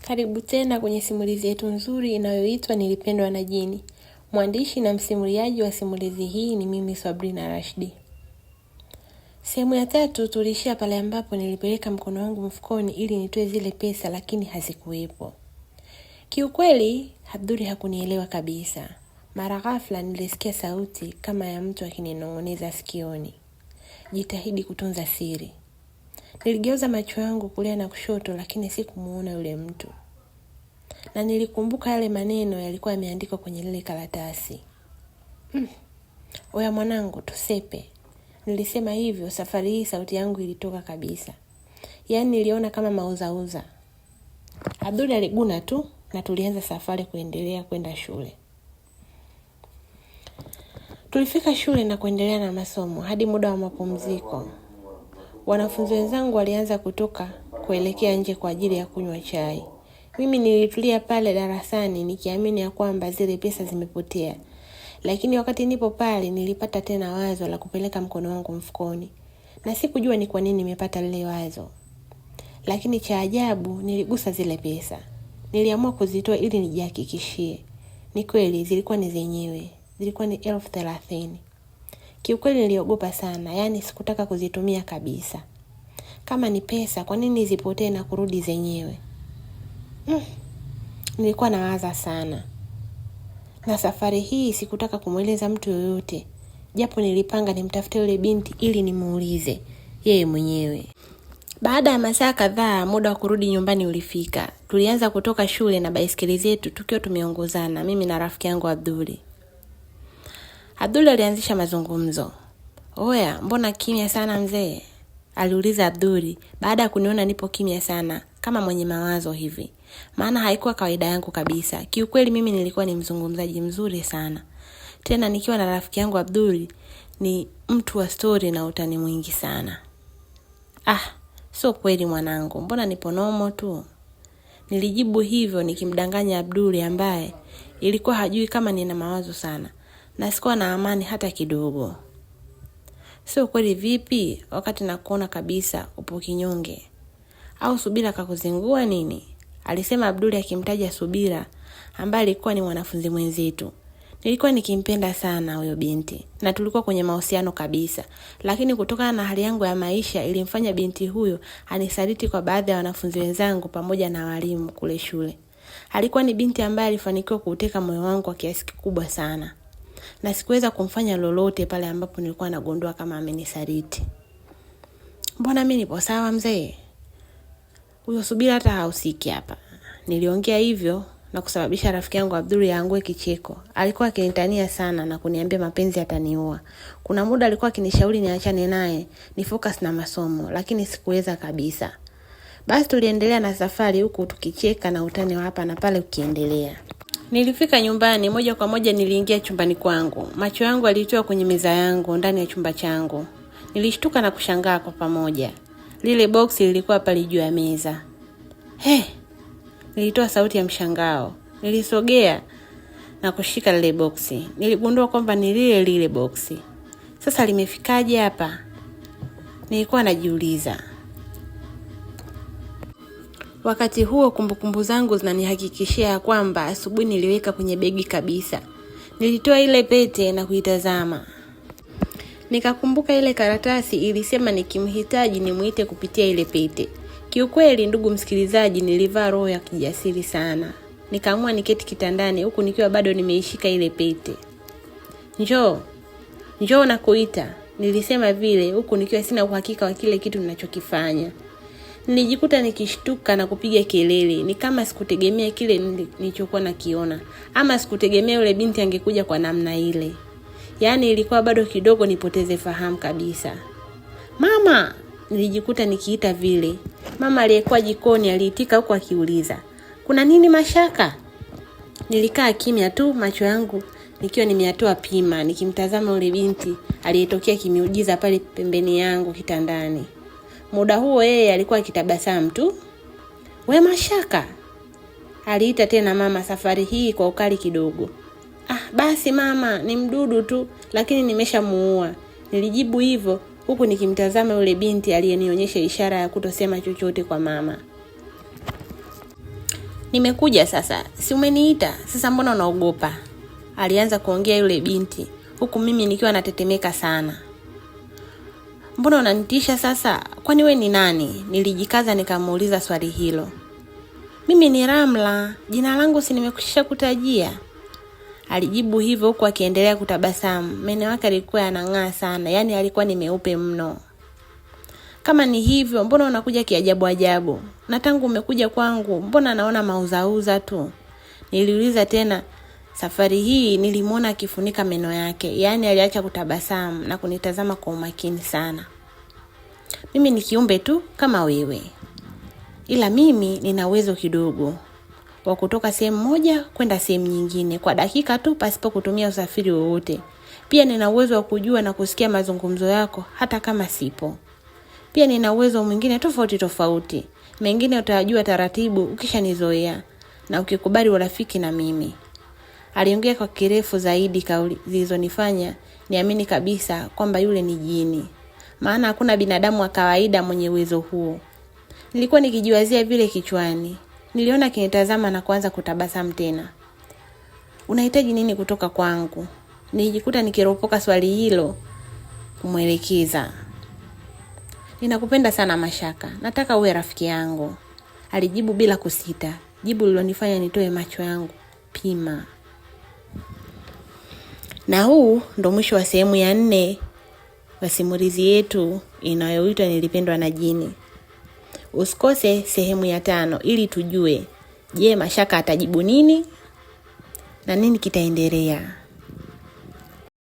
Karibu tena kwenye simulizi yetu nzuri inayoitwa Nilipendwa na Jini. Mwandishi na msimuliaji wa simulizi hii ni mimi Sabrina Rashidi. Sehemu ya 3 tulishia pale ambapo nilipeleka mkono wangu mfukoni ili nitoe zile pesa lakini hazikuwepo. Kiukweli Abduli hakunielewa kabisa. Mara ghafla nilisikia sauti kama ya mtu akininong'oneza sikioni. Jitahidi kutunza siri. Niligeuza macho yangu kulia na kushoto lakini sikumuona yule mtu. Na nilikumbuka yale maneno yalikuwa yameandikwa kwenye lile karatasi. Oya mwanangu, tusepe. Nilisema hivyo, safari hii sauti yangu ilitoka kabisa. Yaani niliona kama mauzauza. Abduli aliguna tu na tulianza safari kuendelea kwenda shule. Tulifika shule na kuendelea na masomo hadi muda wa mapumziko. Wanafunzi wenzangu walianza kutoka kuelekea nje kwa ajili ya kunywa chai. Mimi nilitulia pale darasani nikiamini ya kwamba zile pesa zimepotea. Lakini wakati nipo pale nilipata tena wazo la kupeleka mkono wangu mfukoni. Na sikujua ni kwa nini nimepata lile wazo. Lakini cha ajabu niligusa zile pesa. Niliamua kuzitoa ili nijihakikishie. Ni kweli zilikuwa ni zenyewe. Zilikuwa ni 30,000. Kiukweli niliogopa sana, yani sikutaka kuzitumia kabisa. Kama ni pesa, kwa nini zipotee na kurudi zenyewe? Nilikuwa nawaza sana. Na safari hii sikutaka kumweleza mtu yoyote. Japo nilipanga nimtafute yule binti ili nimuulize yeye mwenyewe. Baada ya masaa kadhaa, muda wa kurudi nyumbani ulifika. Tulianza kutoka shule na baiskeli zetu tukiwa tumeongozana, mimi na rafiki yangu Abduli. Abduli alianzisha mazungumzo. Oya, mbona kimya sana mzee? Aliuliza Abduli baada ya kuniona nipo kimya sana kama mwenye mawazo hivi. Maana haikuwa kawaida yangu kabisa. Kiukweli mimi nilikuwa ni mzungumzaji mzuri sana. Tena nikiwa na rafiki yangu Abduli ni mtu wa story na utani mwingi sana. Sio kweli mwanangu, mbona nipo nomo tu? Nilijibu hivyo nikimdanganya Abduli ambaye ilikuwa hajui kama nina mawazo sana. Na sikuwa na amani hata kidogo. Sio kweli vipi wakati nakuona kabisa upo kinyonge? Au Subira kakuzingua nini? Alisema Abduli akimtaja Subira ambaye alikuwa ni mwanafunzi mwenzetu. Nilikuwa nikimpenda sana huyo binti na tulikuwa kwenye mahusiano kabisa. Lakini kutokana na hali yangu ya maisha ilimfanya binti huyo anisaliti kwa baadhi ya wanafunzi wenzangu pamoja na walimu kule shule. Alikuwa ni binti ambaye alifanikiwa kuuteka moyo wangu kwa kiasi kikubwa sana. Na sikuweza kumfanya lolote pale ambapo nilikuwa nagundua kama amenisaliti. Mbona mimi nipo sawa mzee? Huyo Subira hata hausiki hapa. Niliongea hivyo na kusababisha rafiki yangu Abduli aangue kicheko. Alikuwa akinitania sana na kuniambia mapenzi yataniua. Kuna muda alikuwa akinishauri niachane naye, ni focus na masomo, lakini sikuweza kabisa. Basi tuliendelea na safari huku tukicheka na utani wa hapa na pale ukiendelea. Nilifika nyumbani, moja kwa moja niliingia chumbani kwangu. Macho yangu yalitoa kwenye meza yangu ndani ya chumba changu. Nilishtuka na kushangaa kwa pamoja. Lile boksi lilikuwa pale juu ya meza. Nilitoa sauti ya mshangao. Nilisogea na kushika lile boksi. Niligundua kwamba ni lile boksi. Sasa limefikaje hapa? Nilikuwa najiuliza. Wakati huo kumbukumbu zangu zinanihakikishia kwamba asubuhi niliweka kwenye begi kabisa. Nilitoa ile pete na kuitazama. Nikakumbuka ile karatasi ilisema nikimhitaji nimuite kupitia ile pete. Kiukweli ndugu msikilizaji, nilivaa roho ya kijasiri sana. Nikaamua niketi kitandani huku nikiwa bado nimeishika ile pete. Njoo na kuita. Nilisema vile huku nikiwa sina uhakika wa kile kitu ninachokifanya. Nilijikuta nikishtuka na kupiga kelele. Ni kama sikutegemea kile nilichokuwa nakiona. Ama sikutegemea yule binti angekuja kwa namna ile. Yaani ilikuwa bado kidogo nipoteze fahamu kabisa. Mama! Nilijikuta nikiita vile. Mama aliyekuwa jikoni aliitika huku akiuliza, kuna nini Mashaka? Nilikaa kimya tu, macho yangu nikiwa nimeyatoa pima, nikimtazama yule binti aliyetokea kimiujiza pale pembeni yangu kitandani. Muda huo yeye alikuwa akitabasamu tu. We Mashaka? Aliita tena mama, safari hii kwa ukali kidogo. Basi mama, ni mdudu tu, lakini nimeshamuua. Nilijibu hivyo huku nikimtazama yule binti aliyenionyesha ishara ya kutosema chochote kwa mama. Nimekuja sasa, si umeniita? Sasa mbona unaogopa? Alianza kuongea yule binti, huku mimi nikiwa natetemeka sana. Mbona unanitisha sasa? Kwani we ni nani? Nilijikaza nikamuuliza swali hilo. Mimi ni Ramla, jina langu si nimekwisha kutajia. Alijibu hivyo huku akiendelea kutabasamu. Meno yake yalikuwa yanang'aa sana, yani alikuwa ni meupe mno. Kama ni hivyo, mbona unakuja kiajabu ajabu? Na tangu umekuja kwangu, mbona naona mauzauza tu? Niliuliza tena. Safari hii nilimuona akifunika meno yake, yani aliacha kutabasamu na kunitazama kwa umakini sana. Mimi ni kiumbe tu kama wewe. Ila mimi nina uwezo kidogo wa kutoka sehemu moja kwenda sehemu nyingine kwa dakika tu pasipo kutumia usafiri wowote. Pia nina uwezo wa kujua na kusikia mazungumzo yako hata kama sipo. Pia nina uwezo mwingine tofauti. Mengine utajua taratibu ukishanizoea na ukikubali urafiki na mimi. Aliongea kwa kirefu zaidi, kauli zilizonifanya niamini kabisa kwamba yule ni jini. Maana hakuna binadamu wa kawaida mwenye uwezo huo. Nilikuwa nikijiwazia vile kichwani. Niliona kinitazama na kuanza kutabasamu tena. Unahitaji nini kutoka kwangu? Nilijikuta nikiropoka swali hilo kumwelekeza. Ninakupenda sana Mashaka. Nataka uwe rafiki yangu. Alijibu bila kusita. Jibu lilonifanya nitoe macho yangu pima. Na huu ndo mwisho wa sehemu ya 4 wa simulizi yetu inayoitwa Nilipendwa na Jini. Usikose sehemu ya 5 ili tujue, je, Mashaka atajibu nini na nini kitaendelea.